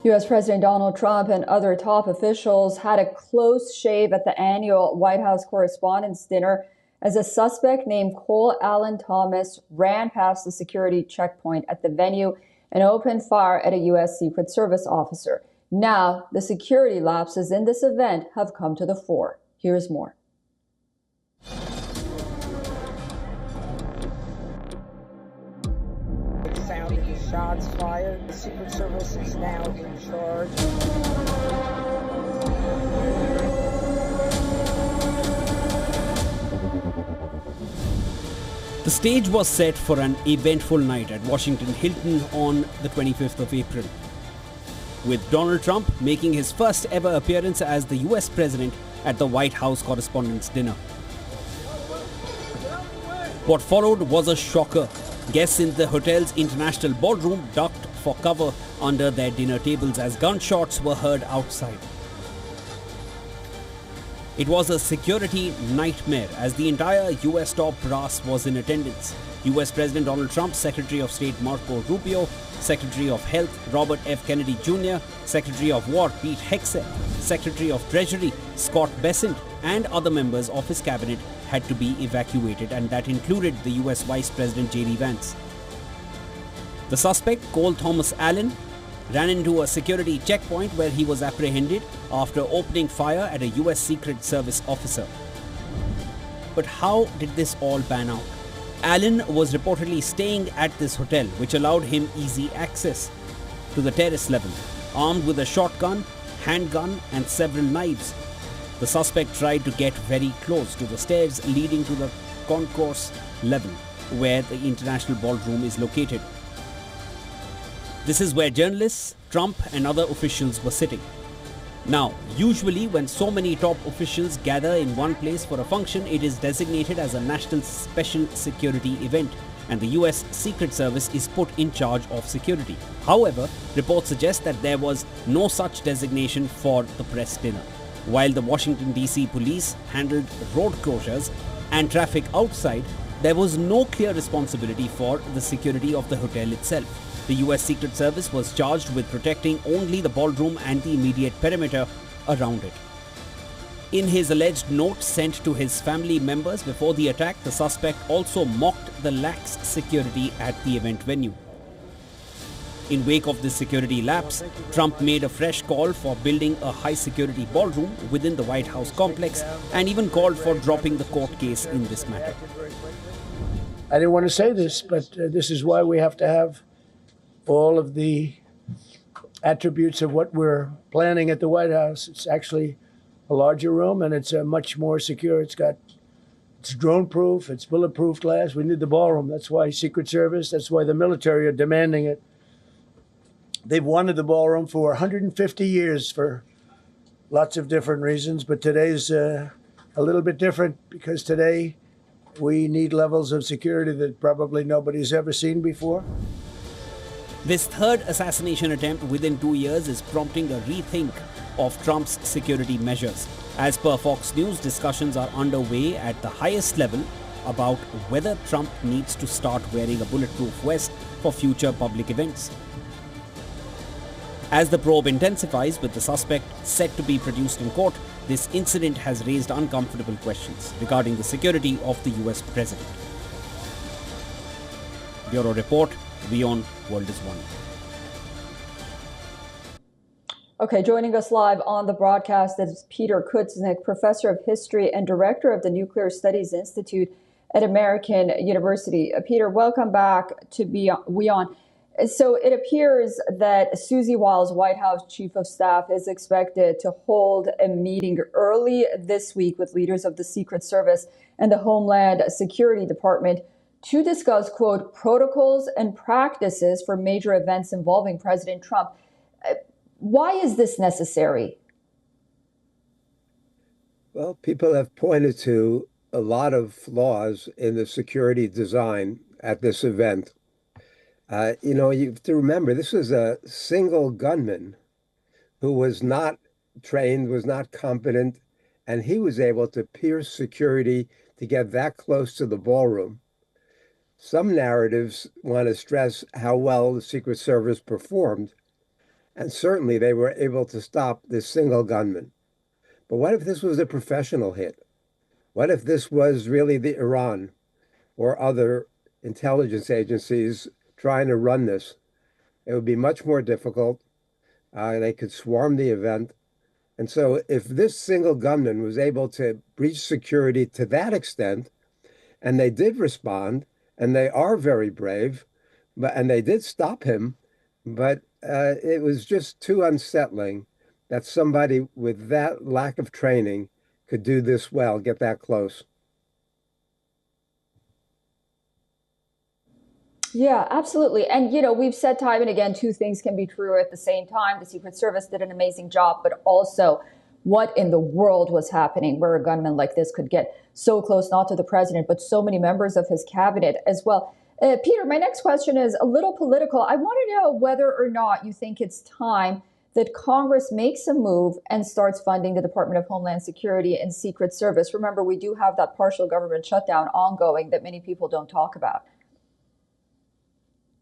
U.S. President Donald Trump and other top officials had a close shave at the annual White House Correspondents Dinner as a suspect named Cole Allen Thomas ran past the security checkpoint at the venue and opened fire at a U.S. Secret Service officer. Now, the security lapses in this event have come to the fore. Here's more. Sounded the shots fired. The Secret Service is now in charge. The stage was set for an eventful night at Washington Hilton on the 25th of April, with Donald Trump making his first ever appearance as the US President at the White House Correspondents Dinner. What followed was a shocker. Guests in the hotel's international ballroom ducked for cover under their dinner tables as gunshots were heard outside. It was a security nightmare as the entire US top brass was in attendance. US President Donald Trump, Secretary of State Marco Rubio, Secretary of Health Robert F. Kennedy Jr., Secretary of War Pete Hegseth, Secretary of Treasury Scott Bessent, and other members of his cabinet had to be evacuated, and that included the US Vice President J.D. Vance. The suspect, Cole Thomas Allen, ran into a security checkpoint where he was apprehended after opening fire at a US Secret Service officer. But how did this all pan out? Allen was reportedly staying at this hotel, which allowed him easy access to the terrace level, armed with a shotgun, handgun, and several knives. The suspect tried to get very close to the stairs leading to the concourse level, where the international ballroom is located. This is where journalists, Trump, and other officials were sitting. Now, usually when so many top officials gather in one place for a function, it is designated as a national special security event, and the US Secret Service is put in charge of security. However, reports suggest that there was no such designation for the press dinner. While the Washington, D.C. police handled road closures and traffic outside, there was no clear responsibility for the security of the hotel itself. The US Secret Service was charged with protecting only the ballroom and the immediate perimeter around it. In his alleged note sent to his family members before the attack, the suspect also mocked the lax security at the event venue. In wake of this security lapse, Trump made a fresh call for building a high-security ballroom within the White House complex and even called for dropping the court case in this matter. I didn't want to say this, but this is why we have to have all of the attributes of what we're planning at the White House. It's actually a larger room, and it's much more secure. It's drone-proof, it's bulletproof glass. We need the ballroom. That's why Secret Service, that's why the military are demanding it. They've wanted the ballroom for 150 years for lots of different reasons, but today's a little bit different because today we need levels of security that probably nobody's ever seen before. This third assassination attempt within 2 years is prompting a rethink of Trump's security measures. As per Fox News, discussions are underway at the highest level about whether Trump needs to start wearing a bulletproof vest for future public events. As the probe intensifies with the suspect set to be produced in court, this incident has raised uncomfortable questions regarding the security of the US president. Bureau Report, WION World is One. Okay, joining us live on the broadcast is Peter Kutznick, professor of history and director of the Nuclear Studies Institute at American University. Peter, welcome back to WION. So it appears that Susie Wiles, White House Chief of Staff, is expected to hold a meeting early this week with leaders of the Secret Service and the Homeland Security Department to discuss, quote, protocols and practices for major events involving President Trump. Why is this necessary? Well, people have pointed to a lot of flaws in the security design at this event. You have to remember, this was a single gunman who was not trained, was not competent, and he was able to pierce security to get that close to the ballroom. Some narratives want to stress how well the Secret Service performed, And certainly they were able to stop this single gunman. But what if this was a professional hit? What if this was really the Iran or other intelligence agencies trying to run this? It would be much more difficult. They could swarm the event. And so if this single gunman was able to breach security to that extent, and they did respond, and they are very brave, and they did stop him, but it was just too unsettling that somebody with that lack of training could do this well, get that close. Yeah, absolutely. And, we've said time and again, two things can be true at the same time. The Secret Service did an amazing job, but also what in the world was happening where a gunman like this could get so close, not to the president, but so many members of his cabinet as well. Peter, my next question is a little political. I want to know whether or not you think it's time that Congress makes a move and starts funding the Department of Homeland Security and Secret Service. Remember, we do have that partial government shutdown ongoing that many people don't talk about.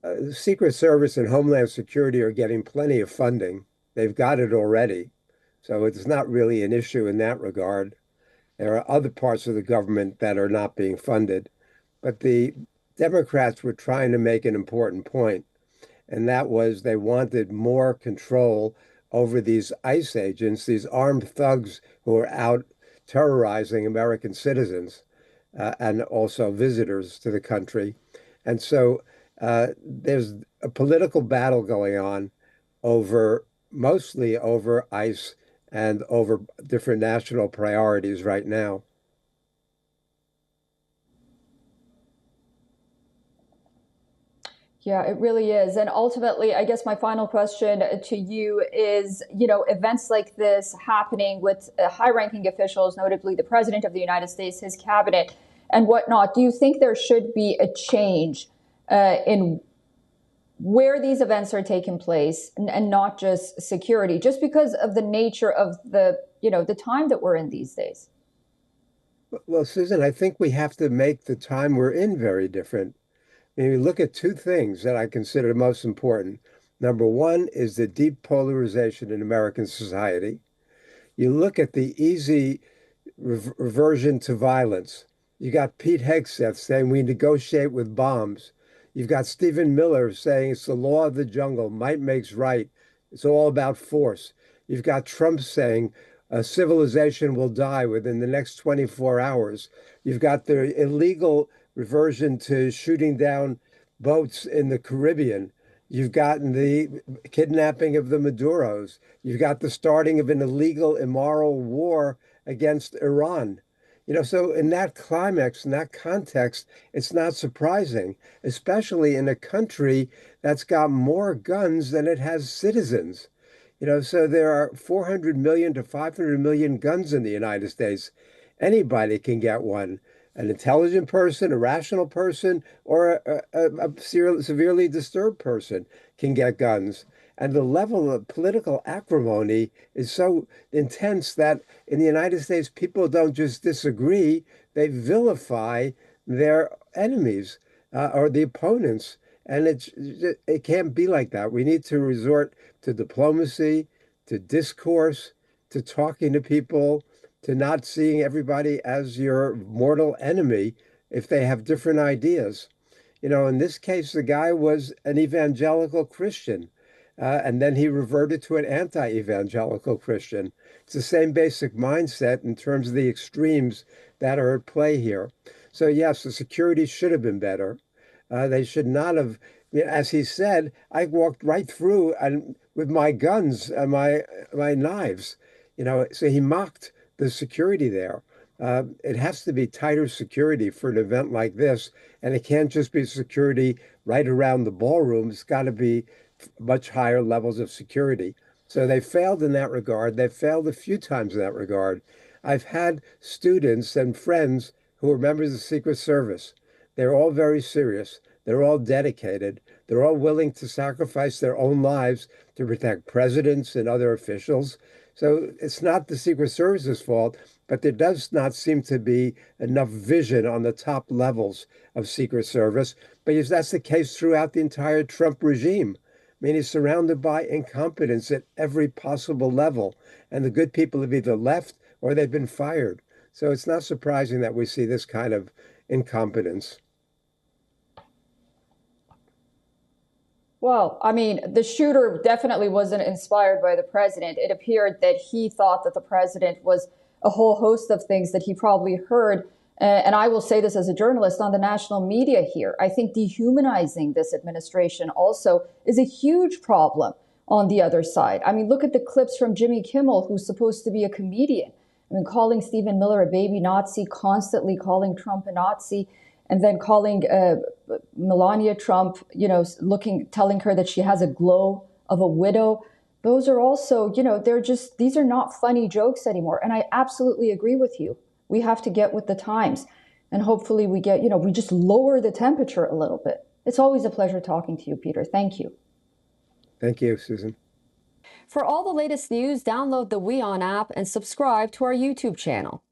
The Secret Service and Homeland Security are getting plenty of funding. They've got it already. So it's not really an issue in that regard. There are other parts of the government that are not being funded. But the Democrats were trying to make an important point, and that was they wanted more control over these ICE agents, these armed thugs who are out terrorizing American citizens and also visitors to the country. And so there's a political battle going on mostly over ICE and over different national priorities right now. Yeah, it really is. And ultimately, I guess my final question to you is, events like this happening with high-ranking officials, notably the President of the United States, his cabinet, and whatnot, do you think there should be a change in where these events are taking place and not just security, just because of the nature of the time that we're in these days? Well, Susan, I think we have to make the time we're in very different. I mean, we look at two things that I consider most important. Number one is the deep polarization in American society. You look at the easy reversion to violence. You got Pete Hegseth saying we negotiate with bombs. You've got Stephen Miller saying it's the law of the jungle, might makes right. It's all about force. You've got Trump saying a civilization will die within the next 24 hours. You've got the illegal reversion to shooting down boats in the Caribbean. You've gotten the kidnapping of the Maduros. You've got the starting of an illegal, immoral war against Iran. So in that climax, in that context, it's not surprising, especially in a country that's got more guns than it has citizens. So there are 400 million to 500 million guns in the United States. Anybody can get one. An intelligent person, a rational person, or a severely disturbed person can get guns. And the level of political acrimony is so intense that in the United States, people don't just disagree, they vilify their enemies or the opponents. And it can't be like that. We need to resort to diplomacy, to discourse, to talking to people, to not seeing everybody as your mortal enemy if they have different ideas. In this case, the guy was an evangelical Christian, and then he reverted to an anti-evangelical Christian. It's the same basic mindset in terms of the extremes that are at play here. So yes, the security should have been better. They should not have, as he said, I walked right through and with my guns and my knives, so he mocked the security there. It has to be tighter security for an event like this, and it can't just be security right around the ballroom. It's got to be much higher levels of security. So they failed in that regard. They've failed a few times in that regard. I've had students and friends who are members of the Secret Service. They're all very serious. They're all dedicated. They're all willing to sacrifice their own lives to protect presidents and other officials. So it's not the Secret Service's fault, but there does not seem to be enough vision on the top levels of Secret Service, because that's the case throughout the entire Trump regime. I mean, he's surrounded by incompetence at every possible level, and the good people have either left or they've been fired. So it's not surprising that we see this kind of incompetence. Well, I mean, the shooter definitely wasn't inspired by the president. It appeared that he thought that the president was a whole host of things that he probably heard. And I will say this as a journalist on the national media here. I think dehumanizing this administration also is a huge problem on the other side. I mean, look at the clips from Jimmy Kimmel, who's supposed to be a comedian. I mean, calling Stephen Miller a baby Nazi, constantly calling Trump a Nazi, and then calling Melania Trump, telling her that she has a glow of a widow. Those are also, these are not funny jokes anymore. And I absolutely agree with you. We have to get with the times. And hopefully we just lower the temperature a little bit. It's always a pleasure talking to you, Peter. Thank you. Thank you, Susan. For all the latest news, download the WION app and subscribe to our YouTube channel.